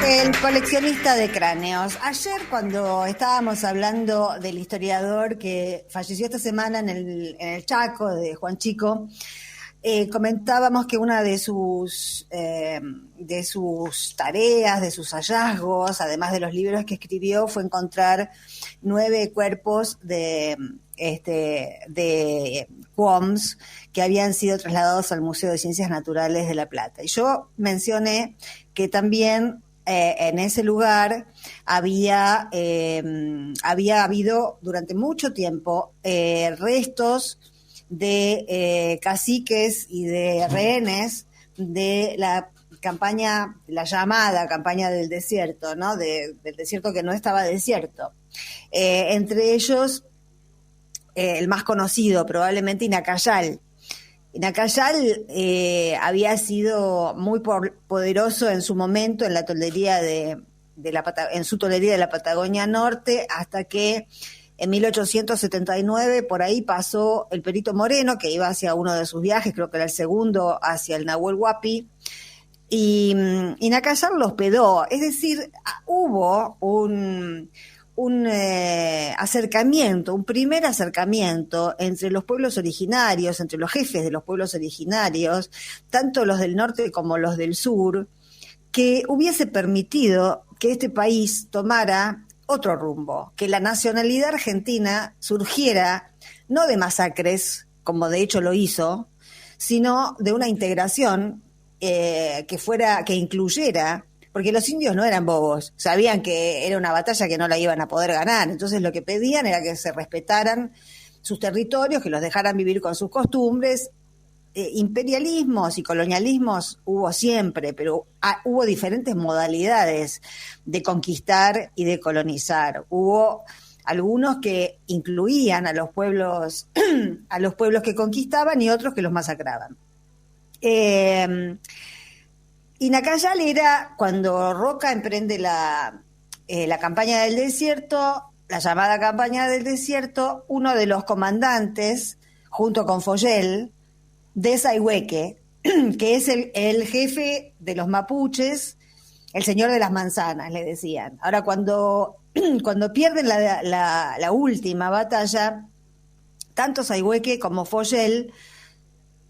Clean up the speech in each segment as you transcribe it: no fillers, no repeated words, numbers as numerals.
El coleccionista de cráneos. Ayer, cuando estábamos hablando del historiador que falleció esta semana en el Chaco, de Juan Chico, comentábamos que una de sus tareas, de sus hallazgos, además de los libros que escribió, fue encontrar 9 cuerpos de Quoms que habían sido trasladados al Museo de Ciencias Naturales de La Plata. Y yo mencioné que también en ese lugar había habido durante mucho tiempo restos de caciques y de rehenes de la llamada campaña del desierto, ¿no? Del desierto que no estaba desierto. Entre ellos, el más conocido, probablemente Inacayal. Inacayal había sido muy poderoso en su momento en la toldería en su toldería de la Patagonia Norte, hasta que en 1879 por ahí pasó el Perito Moreno, que iba hacia uno de sus viajes, creo que era el segundo, hacia el Nahuel Huapi, y Inacayal lo hospedó. Es decir, hubo un acercamiento, un primer acercamiento entre los pueblos originarios, entre los jefes de los pueblos originarios, tanto los del norte como los del sur, que hubiese permitido que este país tomara otro rumbo, que la nacionalidad argentina surgiera no de masacres, como de hecho lo hizo, sino de una integración que incluyera, porque los indios no eran bobos, sabían que era una batalla que no la iban a poder ganar, entonces lo que pedían era que se respetaran sus territorios, que los dejaran vivir con sus costumbres. Imperialismos y colonialismos hubo siempre, pero hubo diferentes modalidades de conquistar y de colonizar. Hubo algunos que incluían a los pueblos que conquistaban y otros que los masacraban. Inacayal era, cuando Roca emprende la campaña del desierto, la llamada campaña del desierto, uno de los comandantes, junto con Foyel, de Sayhueque, que es el jefe de los mapuches, el señor de las manzanas, le decían. Ahora, cuando pierden la última batalla, tanto Sayhueque como Foyel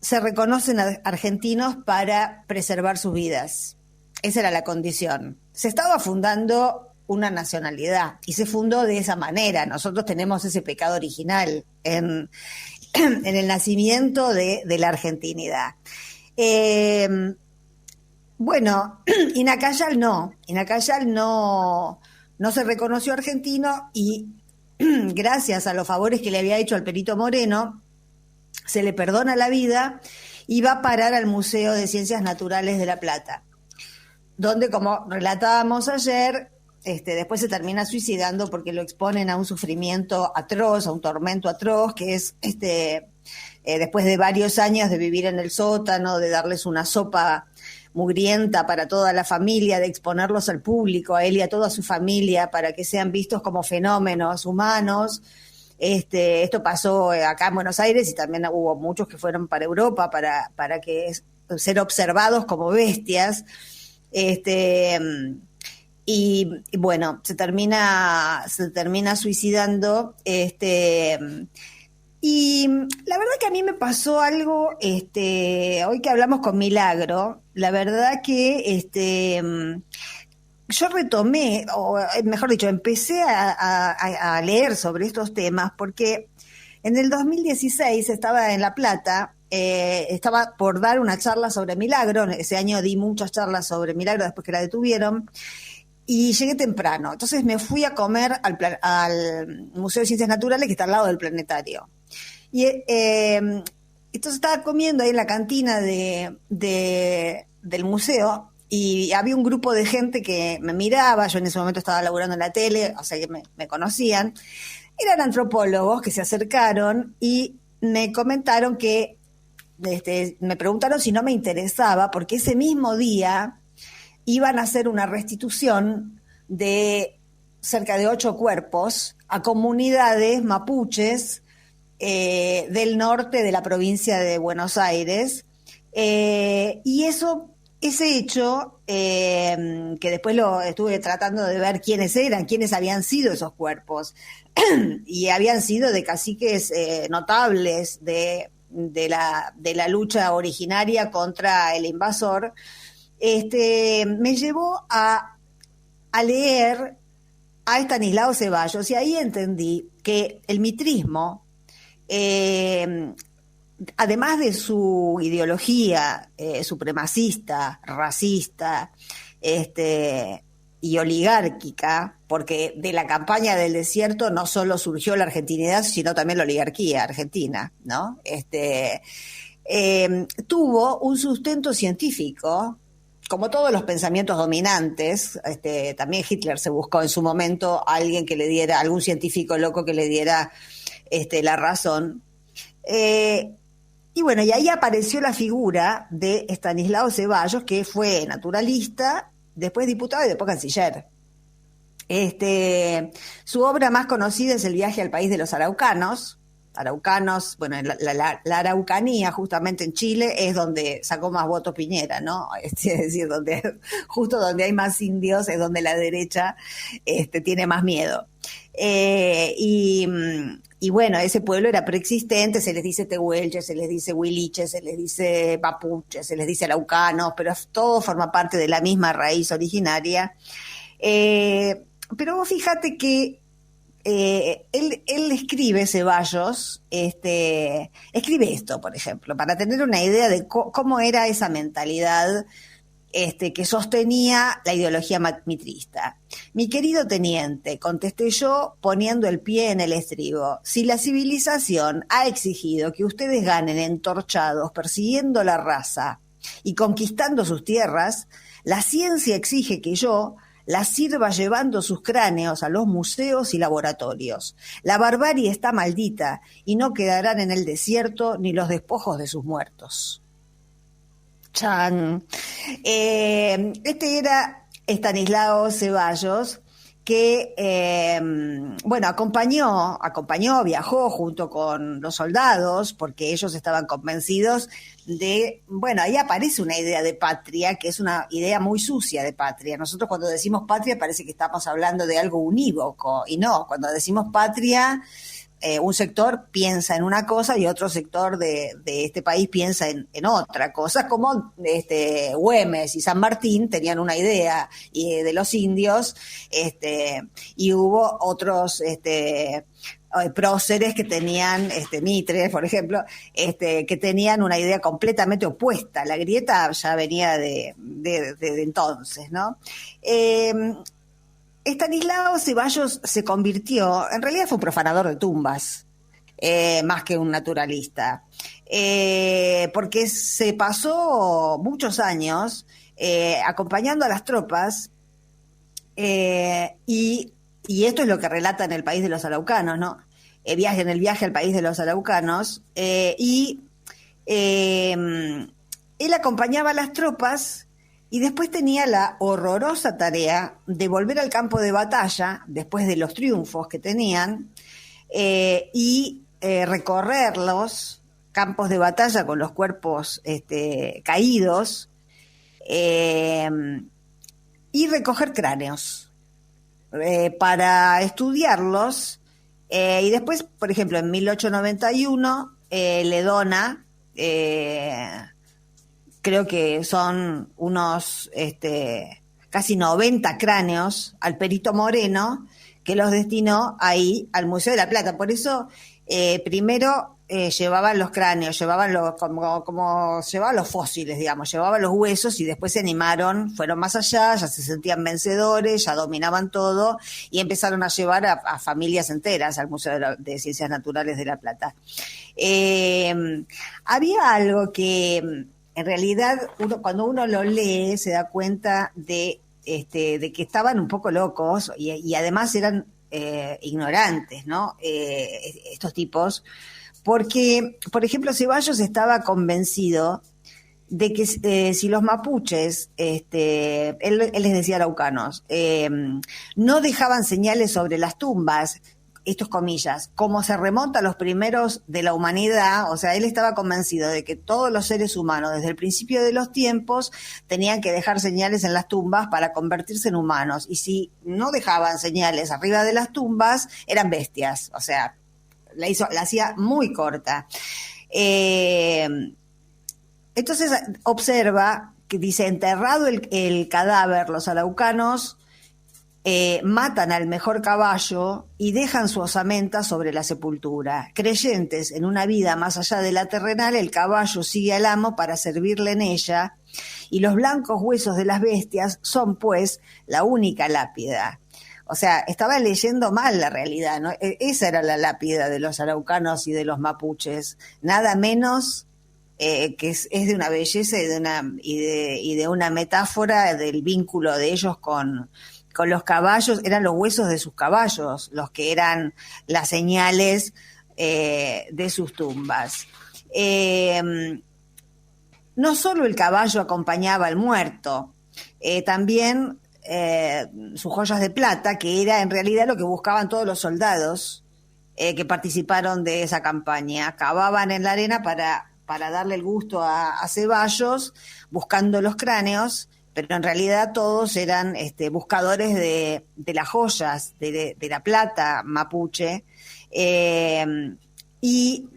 se reconocen argentinos para preservar sus vidas. Esa era la condición. Se estaba fundando una nacionalidad y se fundó de esa manera. Nosotros tenemos ese pecado original en el nacimiento de la argentinidad. Bueno, Inacayal no se reconoció argentino y gracias a los favores que le había hecho al Perito Moreno, se le perdona la vida y va a parar al Museo de Ciencias Naturales de La Plata, donde, como relatábamos ayer, después se termina suicidando porque lo exponen a un sufrimiento atroz, a un tormento atroz, que es después de varios años de vivir en el sótano, de darles una sopa mugrienta para toda la familia, de exponerlos al público, a él y a toda su familia, para que sean vistos como fenómenos humanos. Esto pasó acá en Buenos Aires y también hubo muchos que fueron para Europa para ser observados como bestias. Y bueno, se termina suicidando. Y la verdad que a mí me pasó algo, hoy que hablamos con Milagro, la verdad que yo retomé, o mejor dicho, empecé a leer sobre estos temas porque en el 2016 estaba en La Plata, estaba por dar una charla sobre Milagro. Ese año di muchas charlas sobre Milagro después que la detuvieron, y llegué temprano. Entonces me fui a comer al Museo de Ciencias Naturales, que está al lado del planetario. Y entonces estaba comiendo ahí en la cantina del museo, y había un grupo de gente que me miraba. Yo en ese momento estaba laburando en la tele, o sea que me conocían. Eran antropólogos que se acercaron y me comentaron que, me preguntaron si no me interesaba, porque ese mismo día iban a hacer una restitución de cerca de 8 cuerpos a comunidades mapuches del norte de la provincia de Buenos Aires, Y ese hecho, que después lo estuve tratando de ver quiénes eran, quiénes habían sido esos cuerpos, y habían sido de caciques notables de la lucha originaria contra el invasor, me llevó a leer a Estanislao Ceballos, y ahí entendí que el mitrismo, además de su ideología supremacista, racista, y oligárquica, porque de la campaña del desierto no solo surgió la argentinidad, sino también la oligarquía argentina, ¿no? Tuvo un sustento científico, como todos los pensamientos dominantes. También Hitler se buscó en su momento a alguien que le diera, algún científico loco que le diera la razón. Y bueno, y ahí apareció la figura de Estanislao Ceballos, que fue naturalista, después diputado y después canciller. Su obra más conocida es El viaje al país de los araucanos. Bueno, la Araucanía, justamente en Chile, es donde sacó más votos Piñera, ¿no? Es decir, justo donde hay más indios es donde la derecha tiene más miedo. Y bueno, ese pueblo era preexistente, se les dice tehuelche, se les dice huiliche, se les dice mapuche, se les dice araucanos, pero todo forma parte de la misma raíz originaria. Pero vos fíjate que él escribe, Ceballos, escribe esto, por ejemplo, para tener una idea de cómo era esa mentalidad que sostenía la ideología mitrista. Mi querido teniente, contesté yo poniendo el pie en el estribo, si la civilización ha exigido que ustedes ganen entorchados persiguiendo la raza y conquistando sus tierras, la ciencia exige que yo las sirva llevando sus cráneos a los museos y laboratorios. La barbarie está maldita y no quedarán en el desierto ni los despojos de sus muertos. Chan. Era Estanislao Ceballos, que, bueno, viajó junto con los soldados, porque ellos estaban convencidos bueno, ahí aparece una idea de patria, que es una idea muy sucia de patria. Nosotros cuando decimos patria parece que estamos hablando de algo unívoco, y no, cuando decimos patria, un sector piensa en una cosa y otro sector de este país piensa en otra cosa, como Güemes y San Martín tenían una idea de los indios, y hubo otros próceres que tenían, Mitre, por ejemplo, que tenían una idea completamente opuesta. La grieta ya venía de entonces, ¿no? Estanislao Ceballos se convirtió, en realidad fue un profanador de tumbas, más que un naturalista, porque se pasó muchos años acompañando a las tropas, y esto es lo que relata en El país de los araucanos, ¿no? En el viaje al país de los araucanos, él acompañaba a las tropas y después tenía la horrorosa tarea de volver al campo de batalla, después de los triunfos que tenían, y recorrer los campos de batalla con los cuerpos caídos, y recoger cráneos para estudiarlos, y después, por ejemplo, en 1891 le dona, creo que son unos casi 90 cráneos al perito Moreno, que los destinó ahí al Museo de la Plata. Por eso primero llevaban los cráneos, llevaban como llevaban los fósiles, digamos, llevaban los huesos, y después se animaron, fueron más allá, ya se sentían vencedores, ya dominaban todo, y empezaron a llevar a familias enteras al Museo de Ciencias Naturales de La Plata. Había algo que en realidad cuando uno lo lee se da cuenta de que estaban un poco locos, y además eran ignorantes, ¿no? Estos tipos, porque, por ejemplo, Ceballos estaba convencido de que si los mapuches, él les decía araucanos, no dejaban señales sobre las tumbas, estos comillas, como se remonta a los primeros de la humanidad, o sea, él estaba convencido de que todos los seres humanos, desde el principio de los tiempos, tenían que dejar señales en las tumbas para convertirse en humanos, y si no dejaban señales arriba de las tumbas, eran bestias, o sea, la hacía muy corta. Entonces observa que dice, enterrado el cadáver, los araucanos matan al mejor caballo y dejan su osamenta sobre la sepultura. Creyentes en una vida más allá de la terrenal, el caballo sigue al amo para servirle en ella, y los blancos huesos de las bestias son, pues, la única lápida. O sea, estaba leyendo mal la realidad, ¿no? Esa era la lápida de los araucanos y de los mapuches, nada menos que es de una belleza y de una metáfora del vínculo de ellos con los caballos. Eran los huesos de sus caballos los que eran las señales de sus tumbas. No solo el caballo acompañaba al muerto, también sus joyas de plata, que era en realidad lo que buscaban todos los soldados que participaron de esa campaña. Cavaban en la arena para darle el gusto a Ceballos, buscando los cráneos, pero en realidad todos eran buscadores de las joyas, de la plata mapuche. Y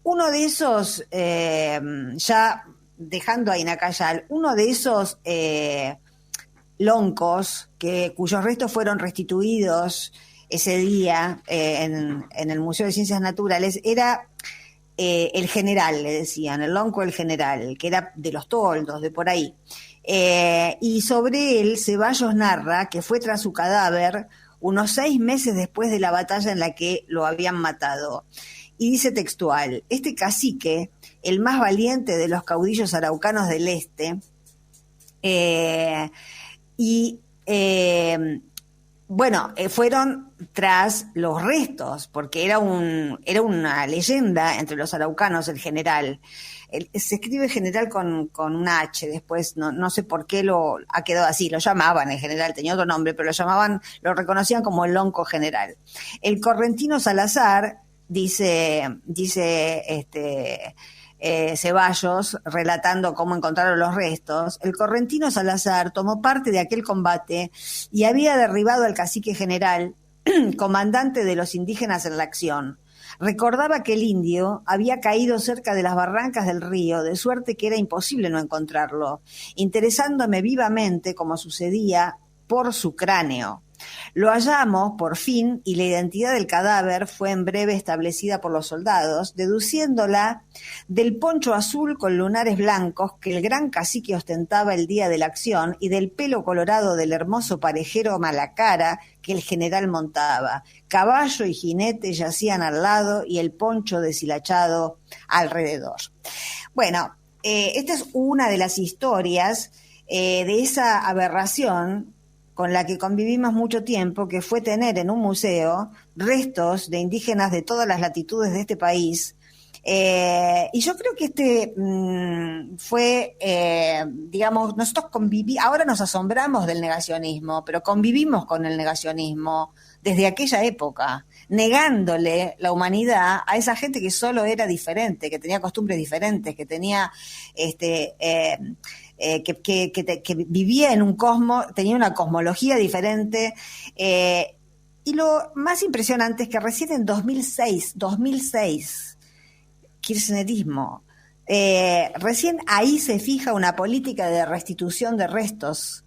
uno de esos, ya dejando a Inacayal, uno de esos loncos cuyos restos fueron restituidos ese día en el Museo de Ciencias Naturales, era el general, le decían, el lonco del general, que era de los toldos, de por ahí. Y sobre él, Ceballos narra que fue tras su cadáver unos 6 meses después de la batalla en la que lo habían matado. Y dice textual, este cacique, el más valiente de los caudillos araucanos del este, fueron tras los restos, porque era una leyenda entre los araucanos, el general. Se escribe general con una H, después no sé por qué ha quedado así, lo llamaban el general, tenía otro nombre, pero lo reconocían como el lonco general. El correntino Salazar, dice Ceballos, relatando cómo encontraron los restos, el correntino Salazar tomó parte de aquel combate y había derribado al cacique general, comandante de los indígenas en la acción. Recordaba que el indio había caído cerca de las barrancas del río, de suerte que era imposible no encontrarlo, interesándome vivamente, como sucedía, por su cráneo. Lo hallamos, por fin, y la identidad del cadáver fue en breve establecida por los soldados, deduciéndola del poncho azul con lunares blancos que el gran cacique ostentaba el día de la acción y del pelo colorado del hermoso parejero Malacara que el general montaba. Caballo y jinete yacían al lado y el poncho deshilachado alrededor. Bueno, esta es una de las historias de esa aberración con la que convivimos mucho tiempo, que fue tener en un museo restos de indígenas de todas las latitudes de este país. Y yo creo que fue, nosotros ahora nos asombramos del negacionismo, pero convivimos con el negacionismo desde aquella época, negándole la humanidad a esa gente que solo era diferente, que tenía costumbres diferentes, que tenía que vivía en un cosmos, tenía una cosmología diferente, y lo más impresionante es que recién en 2006, kirchnerismo, recién ahí se fija una política de restitución de restos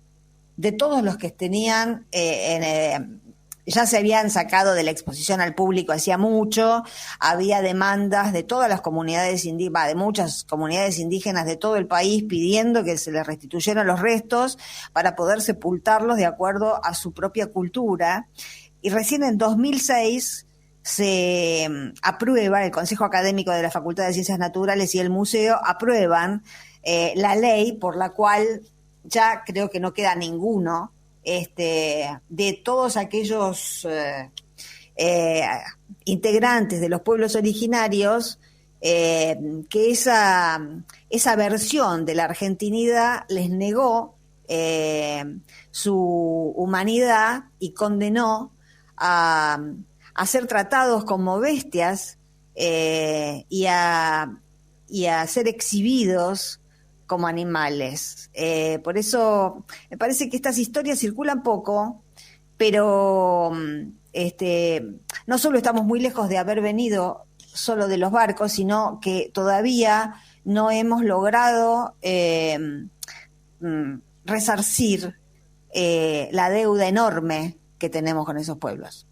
de todos los que tenían ya se habían sacado de la exposición al público hacía mucho, había demandas de todas las comunidades indígenas, de muchas comunidades indígenas de todo el país pidiendo que se les restituyeran los restos para poder sepultarlos de acuerdo a su propia cultura. Y recién en 2006 se aprueba, el Consejo Académico de la Facultad de Ciencias Naturales y el Museo aprueban la ley por la cual ya creo que no queda ninguno de todos aquellos integrantes de los pueblos originarios que esa versión de la argentinidad les negó su humanidad y condenó a a ser tratados como bestias y a ser exhibidos como animales. Por eso me parece que estas historias circulan poco, pero no solo estamos muy lejos de haber venido solo de los barcos, sino que todavía no hemos logrado resarcir la deuda enorme que tenemos con esos pueblos.